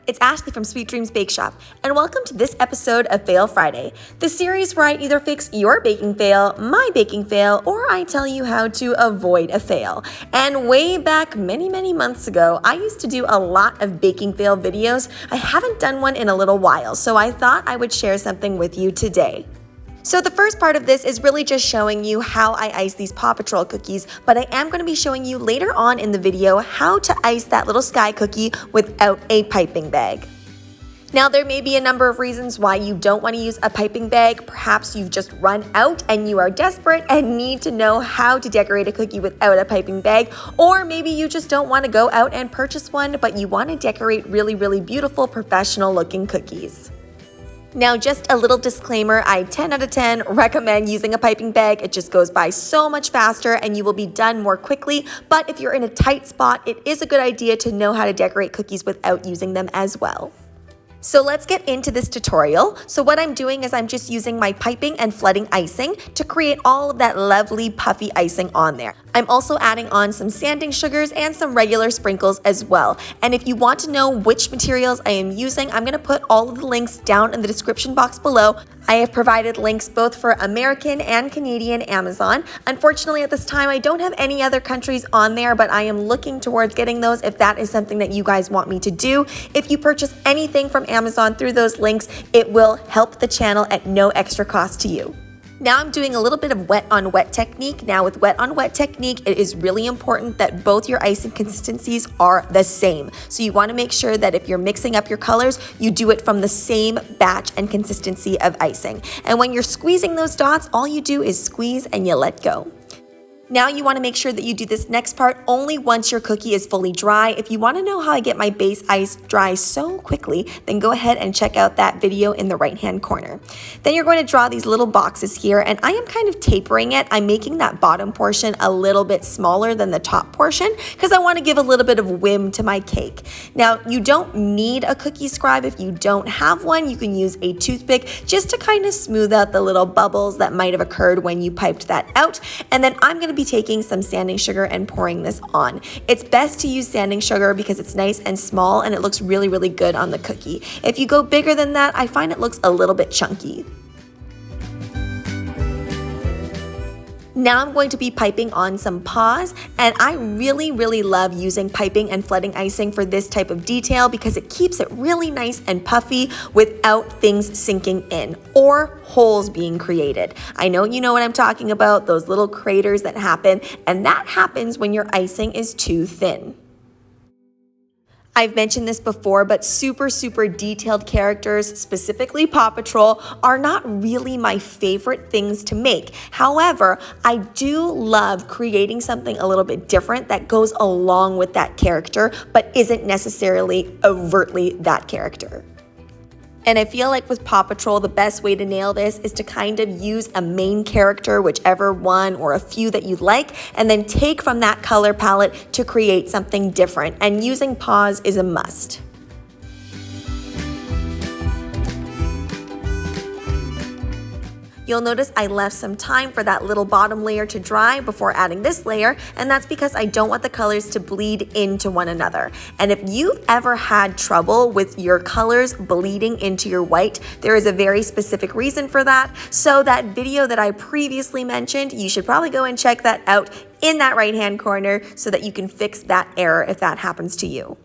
it's Ashleigh from Sweet Dreams Bake Shop, and welcome to this episode of Fail Friday, the series where I either fix your baking fail, my baking fail, or I tell you how to avoid a fail. And way back many months ago, I used to do a lot of baking fail videos. I haven't done one in a little while, so I thought I would share something with you today. So the first part of this is really just showing you how I ice these Paw Patrol cookies, but I am going to be showing you later on in the video how to ice that little Skye cookie without a piping bag. Now, there may be a number of reasons why you don't want to use a piping bag. Perhaps you've just run out and you are desperate and need to know how to decorate a cookie without a piping bag, or maybe you just don't want to go out and purchase one, but you want to decorate really beautiful, professional looking cookies. Now, just a little disclaimer, I 10 out of 10 recommend using a piping bag. It just goes by so much faster and you will be done more quickly. But if you're in a tight spot, it is a good idea to know how to decorate cookies without using them as well. So let's get into this tutorial. So what I'm doing is I'm just using my piping and flooding icing to create all of that lovely puffy icing on there. I'm also adding on some sanding sugars and some regular sprinkles as well. And if you want to know which materials I am using, I'm going to put all of the links down in the description box below. I have provided links both for American and Canadian Amazon. Unfortunately, at this time, I don't have any other countries on there, but I am looking towards getting those if that is something that you guys want me to do. If you purchase anything from Amazon through those links, it will help the channel at no extra cost to you. Now I'm doing a little bit of wet on wet technique. Now with wet on wet technique, it is really important that both your icing consistencies are the same. So you want to make sure that if you're mixing up your colors, you do it from the same batch and consistency of icing. And when you're squeezing those dots, all you do is squeeze and you let go. Now you want to make sure that you do this next part only once your cookie is fully dry. If you want to know how I get my base ice dry so quickly, then go ahead and check out that video in the right-hand corner. Then you're going to draw these little boxes here, and I am kind of tapering it. I'm making that bottom portion a little bit smaller than the top portion because I want to give a little bit of whim to my cake. Now, you don't need a cookie scribe. If you don't have one, you can use a toothpick just to kind of smooth out the little bubbles that might have occurred when you piped that out. And then I'm going to be taking some sanding sugar and pouring this on. It's best to use sanding sugar because it's nice and small and it looks really good on the cookie. If you go bigger than that, I find it looks a little bit chunky. Now I'm going to be piping on some paws, and I really love using piping and flooding icing for this type of detail because it keeps it really nice and puffy without things sinking in or holes being created. I know you know what I'm talking about, those little craters that happen, and that happens when your icing is too thin. I've mentioned this before, but super detailed characters, specifically Paw Patrol, are not really my favorite things to make. However, I do love creating something a little bit different that goes along with that character, but isn't necessarily overtly that character. And I feel like with Paw Patrol, the best way to nail this is to kind of use a main character, whichever one or a few that you like, and then take from that color palette to create something different. And using paws is a must. You'll notice I left some time for that little bottom layer to dry before adding this layer, and that's because I don't want the colors to bleed into one another. And if you've ever had trouble with your colors bleeding into your white, there is a very specific reason for that. So that video that I previously mentioned, you should probably go and check that out in that right-hand corner so that you can fix that error if that happens to you.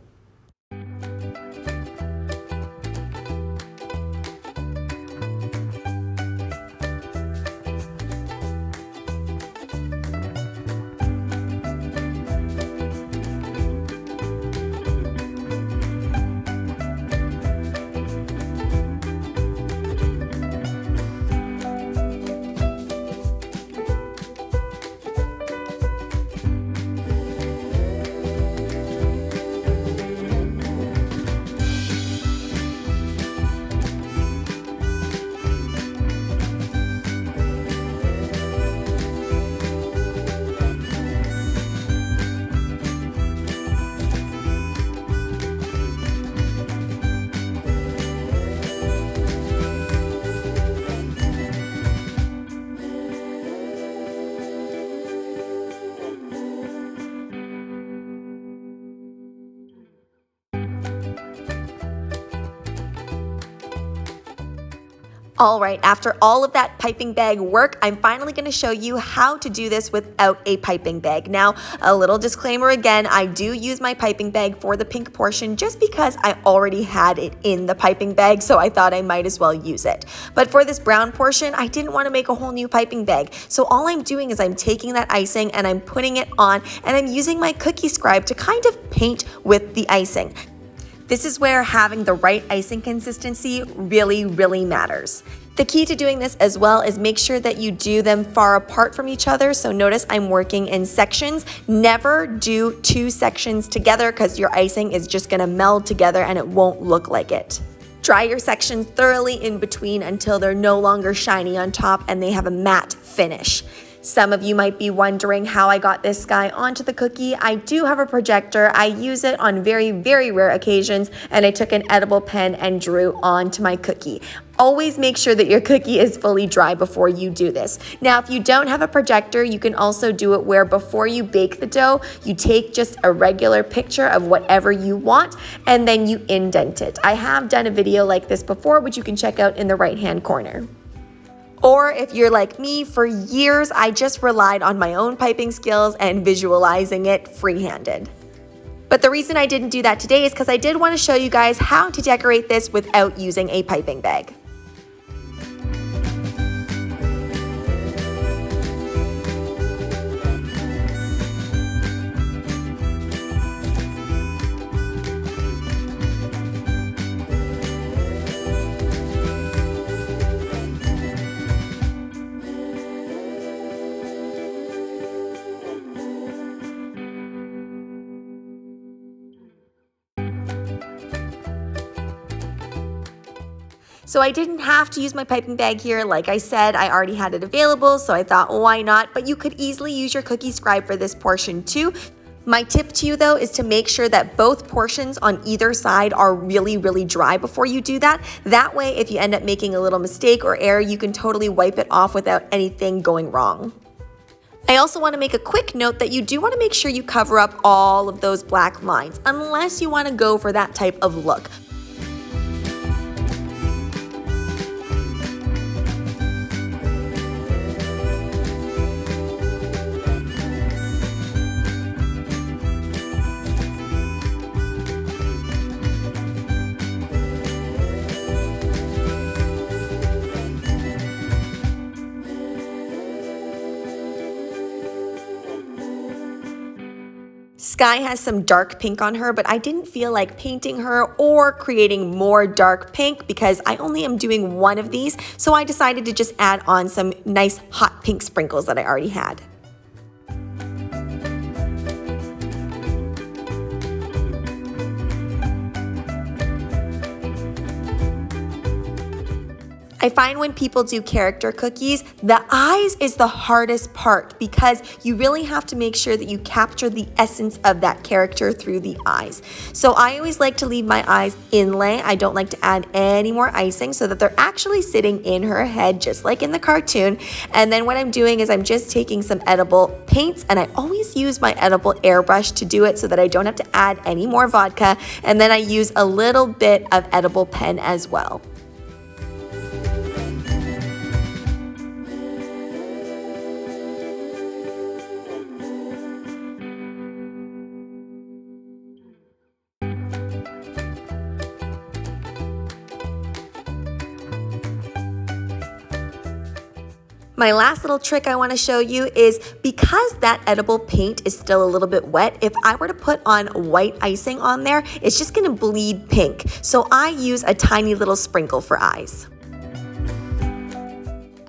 All right, after all of that piping bag work, I'm finally going to show you how to do this without a piping bag. Now, a little disclaimer again, I do use my piping bag for the pink portion just because I already had it in the piping bag, so I thought I might as well use it. But for this brown portion, I didn't want to make a whole new piping bag. So all I'm doing is I'm taking that icing and I'm putting it on, and I'm using my cookie scribe to kind of paint with the icing. This is where having the right icing consistency really matters. The key to doing this as well is make sure that you do them far apart from each other. So notice I'm working in sections. Never do two sections together because your icing is just gonna meld together and it won't look like it. Dry your sections thoroughly in between until they're no longer shiny on top and they have a matte finish. Some of you might be wondering how I got this Skye onto the cookie. I do have a projector. I use it on very rare occasions, and I took an edible pen and drew onto my cookie. Always make sure that your cookie is fully dry before you do this. Now, if you don't have a projector, you can also do it where before you bake the dough, you take just a regular picture of whatever you want, and then you indent it. I have done a video like this before, which you can check out in the right-hand corner. Or if you're like me, for years I just relied on my own piping skills and visualizing it free-handed. But the reason I didn't do that today is because I did want to show you guys how to decorate this without using a piping bag. So I didn't have to use my piping bag here. Like I said, I already had it available, so I thought, why not? But you could easily use your cookie scribe for this portion too. My tip to you though is to make sure that both portions on either side are really dry before you do that. That way, if you end up making a little mistake or error, you can totally wipe it off without anything going wrong. I also want to make a quick note that you do want to make sure you cover up all of those black lines, unless you want to go for that type of look. Skye has some dark pink on her, but I didn't feel like painting her or creating more dark pink because I only am doing one of these, so I decided to just add on some nice hot pink sprinkles that I already had. I find when people do character cookies, the eyes is the hardest part because you really have to make sure that you capture the essence of that character through the eyes. So I always like to leave my eyes inlay. I don't like to add any more icing so that they're actually sitting in her head just like in the cartoon. And then what I'm doing is I'm just taking some edible paints, and I always use my edible airbrush to do it so that I don't have to add any more vodka. And then I use a little bit of edible pen as well. My last little trick I want to show you is because that edible paint is still a little bit wet, if I were to put on white icing on there, it's just going to bleed pink. So I use a tiny little sprinkle for eyes.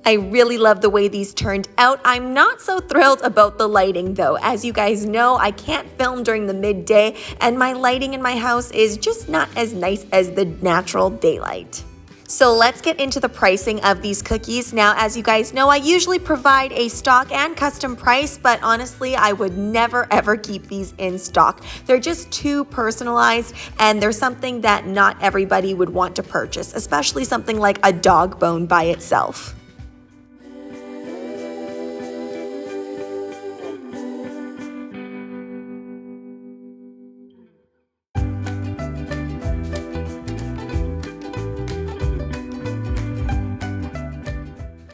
I really love the way these turned out. I'm not so thrilled about the lighting though. As you guys know, I can't film during the midday, and my lighting in my house is just not as nice as the natural daylight. So let's get into the pricing of these cookies. Now, as you guys know, I usually provide a stock and custom price, but honestly, I would never ever keep these in stock. They're just too personalized, and they're something that not everybody would want to purchase, especially something like a dog bone by itself.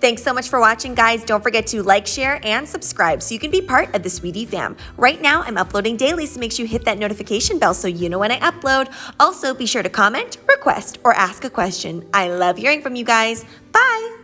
Thanks so much for watching, guys. Don't forget to like, share, and subscribe so you can be part of the Sweetie fam. Right now, I'm uploading daily, so make sure you hit that notification bell so you know when I upload. Also, be sure to comment, request, or ask a question. I love hearing from you guys. Bye!